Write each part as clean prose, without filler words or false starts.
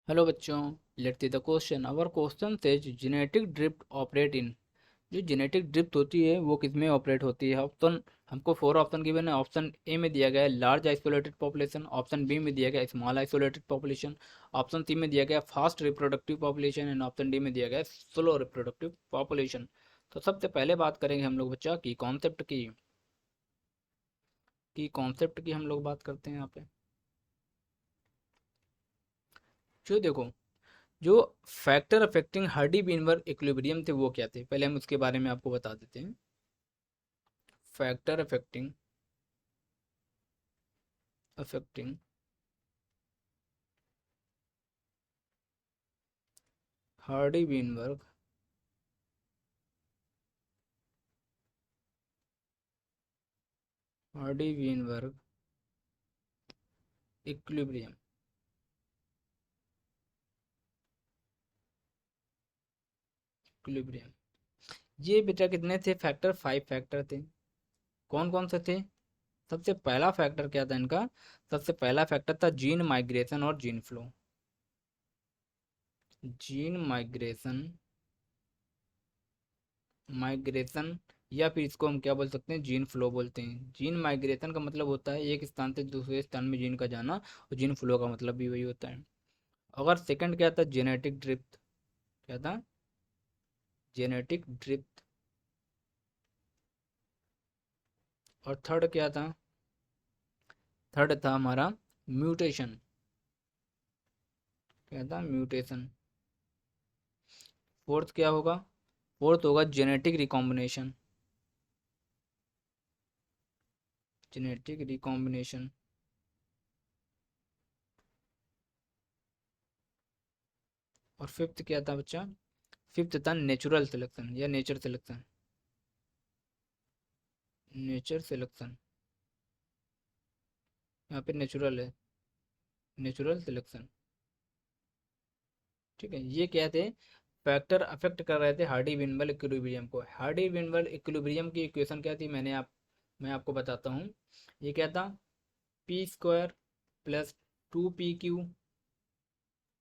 Hello बच्चों, let's see the question. Our question says genetic drift operate in. जो genetic drift होती है वो किसमें ऑपरेट होती है? ऑप्शन हमको 4 ऑप्शन गिवन है। ऑप्शन ए में दिया गया है large isolated population, option B में दिया गया small isolated population, option C में दिया गया fast reproductive population and option D में दिया गया स्लो रिप्रोडक्टिव पॉपुलेशन। तो सबसे पहले बात करेंगे हम लोग बच्चा की कॉन्सेप्ट की हम लोग बात करते हैं यहाँ पे। जो देखो, जो फैक्टर अफेक्टिंग हार्डी बीनवर इक्विलिब्रियम थे वो क्या थे, पहले हम उसके बारे में आपको बता देते हैं। Factor affecting Hardy Weinberg Hardy Weinberg equilibrium. Equilibrium ये बेटा कितने थे? फैक्टर 5 फैक्टर थे। कौन कौन से थे? सबसे पहला फैक्टर क्या था इनका? सबसे पहला फैक्टर था जीन माइग्रेशन और जीन फ्लो। जीन माइग्रेशन या फिर इसको हम क्या बोल सकते हैं, जीन फ्लो बोलते हैं। जीन माइग्रेशन का मतलब होता है एक स्थान से दूसरे स्थान में जीन का जाना, और जीन फ्लो का मतलब भी वही होता है। अगर सेकंड क्या था? Genetic drift. क्या था? Genetic drift. और थर्ड क्या था? थर्ड था हमारा म्यूटेशन। क्या था? म्यूटेशन। फोर्थ क्या होगा? फोर्थ होगा जेनेटिक रिकॉम्बिनेशन। Genetic recombination. और फिफ्थ क्या था बच्चा? फिफ्थ था नेचुरल सिलेक्शन या नेचर सिलेक्शन। Nature selection. यहाँ पे नेचुरल है, नेचुरल सिलेक्शन। ठीक है, ये क्या थे? फैक्टर अफेक्ट कर रहे थे हार्डी विनबल इक्विलिब्रियम को। हार्डी विनबल इक्विलिब्रियम की इक्वेशन क्या थी? मैं आपको बताता हूँ। ये क्या था? P square plus 2pq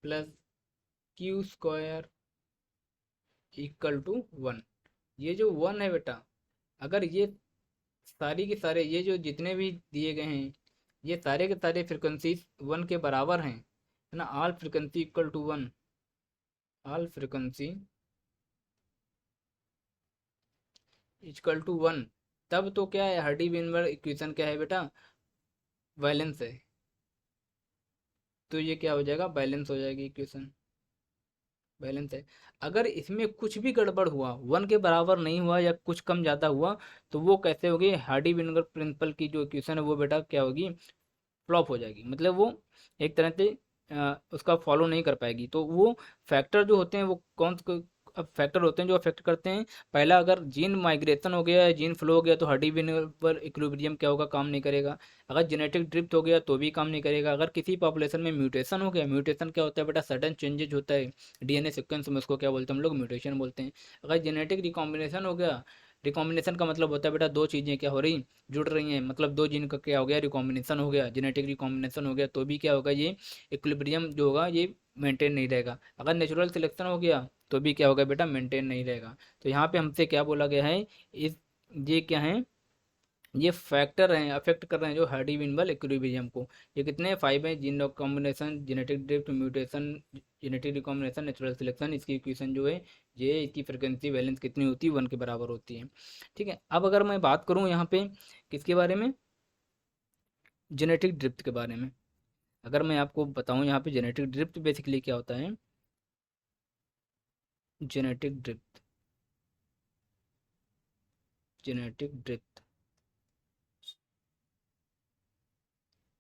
plus Q square equal to 1। ये जो 1 है बेटा, अगर ये सारी के सारे ये जो जितने भी दिए गए हैं, ये सारे के सारे फ्रिक्वेंसी 1 के बराबर हैं, है ना। All frequency equal to 1। All frequency equal to 1। तब तो क्या है? हार्डी वेनबर इक्वेशन क्या है बेटा? बैलेंस है। तो ये क्या हो जाएगा? बैलेंस हो जाएगी इक्वेशन। बैलेंस है। अगर इसमें कुछ भी गड़बड़ हुआ, 1 के बराबर नहीं हुआ या कुछ कम ज़्यादा हुआ, तो वो कैसे होगी? हार्डी वेनबर प्रिंसिपल की जो इक्वेशन है वो बेटा क्या होगी? फ्लॉप हो जाएगी। मतलब वो एक तरह से उसका फॉलो नहीं कर पाएगी। तो वो फैक्टर जो होते हैं वो कौन से फैक्टर होते हैं जो अफेक्ट करते हैं? पहला, अगर जीन माइग्रेशन हो गया या जीन फ्लो हो गया तो हड्डी पर इक्विलिब्रियम क्या होगा? काम नहीं करेगा। अगर जेनेटिक ड्रिफ्ट हो गया तो भी काम नहीं करेगा। अगर किसी पॉपुलेशन में म्यूटेशन हो गया, म्यूटेशन क्या होता है बेटा? सडन चेंजेज होता है डीएनए सीक्वेंस में, उसको क्या बोलते हैं हम लोग? म्यूटेशन बोलते हैं। अगर जेनेटिक रिकॉम्बिनेशन हो गया, रिकॉम्बिनेशन का मतलब होता है बेटा दो चीज़ें क्या हो रही? जुड़ रही हैं, मतलब दो जीन का क्या हो गया? रिकॉम्बिनेशन हो गया, जेनेटिक रिकॉम्बिनेशन हो गया, तो भी क्या होगा? ये इक्विलिब्रियम जो होगा ये मेंटेन नहीं रहेगा। अगर नेचुरल सिलेक्शन हो गया तो भी क्या होगा बेटा? मेंटेन नहीं रहेगा। तो यहाँ पे हमसे क्या बोला गया है? इस ये क्या है? ये फैक्टर हैं, अफेक्ट कर रहे हैं जो हार्डी विनबल इक्विलिब्रियम को। ये कितने? 5 हैं। Gene combination, genetic drift, mutation, genetic recombination, natural selection. इसकी इक्वेशन जो है, ये इसकी फ्रिक्वेंसी बैलेंस कितनी होती है? 1 के बराबर होती है। ठीक है, अब अगर मैं बात करूँ यहाँ पे किसके बारे में? जेनेटिक ड्रिफ्ट के बारे में। अगर मैं आपको बताऊं यहाँ पे जेनेटिक ड्रिफ्ट बेसिकली क्या होता है। Genetic drift. जेनेटिक ड्रिफ्ट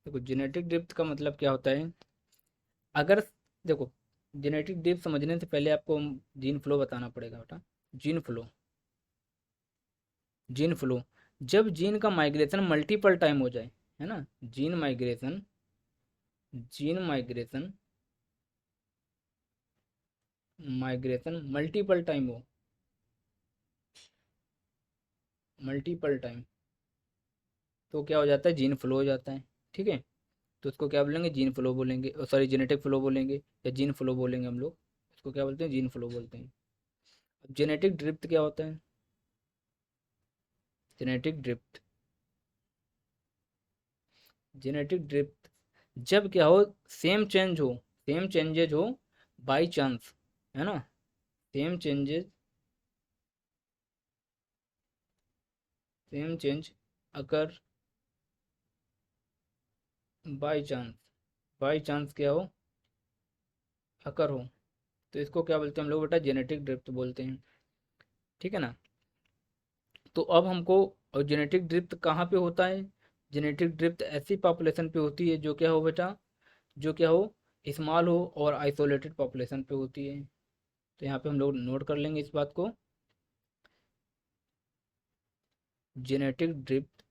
देखो, जेनेटिक ड्रिफ्ट का मतलब क्या होता है? अगर देखो, जेनेटिक ड्रिफ्ट समझने से पहले आपको जीन फ्लो बताना पड़ेगा बेटा। Gene flow. जीन फ्लो, जब जीन का माइग्रेशन मल्टीपल टाइम हो जाए, है ना। Gene migration, gene migration, migration multiple time हो, मल्टीपल टाइम, तो क्या हो जाता है? जीन फ्लो हो जाता है। ठीक है। तो उसको क्या बोलेंगे, जीन फ्लो बोलेंगे, सॉरी जेनेटिक फ्लो बोलेंगे, या जीन फ्लो बोलेंगे हम लोग। इसको क्या बोलते हैं, जीन फ्लो बोलते हैं। अब जेनेटिक ड्रिफ्ट क्या होता है? जेनेटिक ड्रिफ्ट, जेनेटिक ड्रिफ्ट जब क्या हो, सेम चेंज हो, सेम चेंजेज हो बाई चांस, है ना, same changes, same change occur by chance, by chance क्या हो, अकर हो, तो इसको क्या बोलते हैं हम लोग बेटा, जेनेटिक ड्रिफ्ट बोलते हैं। ठीक है ना। तो अब हमको, और जेनेटिक ड्रिफ्ट कहाँ पे होता है? जेनेटिक ड्रिफ्ट ऐसी पॉपुलेशन पे होती है जो क्या हो बेटा, जो क्या हो, स्मॉल हो और आइसोलेटेड पॉपुलेशन पे होती है। तो यहाँ पे हम लोग नोट कर लेंगे इस बात को। Genetic drift,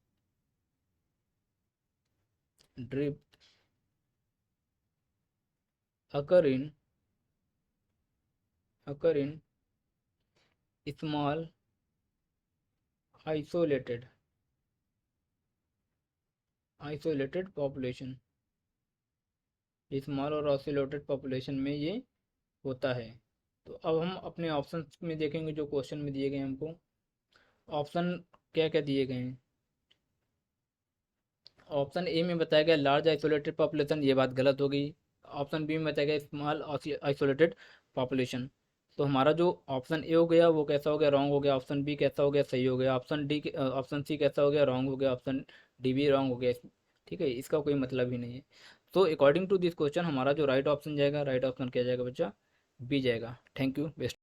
drift occur in, occur in small isolated, isolated population, small और आइसोलेटेड पॉपुलेशन में ये होता है। तो अब हम अपने ऑप्शन में देखेंगे जो क्वेश्चन में दिए गए हैं हमको। ऑप्शन क्या क्या दिए गए हैं? ऑप्शन ए में बताया गया लार्ज आइसोलेटेड पॉपुलेशन, ये बात गलत हो गई। ऑप्शन बी में बताया गया स्मॉल आइसोलेटेड पॉपुलेशन। तो हमारा जो ऑप्शन ए हो गया वो कैसा हो गया, रॉन्ग हो गया। ऑप्शन बी कैसा हो गया, सही हो गया। ऑप्शन डी, ऑप्शन सी कैसा हो गया, रॉन्ग हो गया। ऑप्शन डी भी रॉन्ग हो गया। ठीक है, इसका कोई मतलब ही नहीं है। तो अकॉर्डिंग टू दिस क्वेश्चन हमारा जो राइट ऑप्शन जाएगा, राइट ऑप्शन क्या जाएगा बच्चा, बी जाएगा। Thank you, best.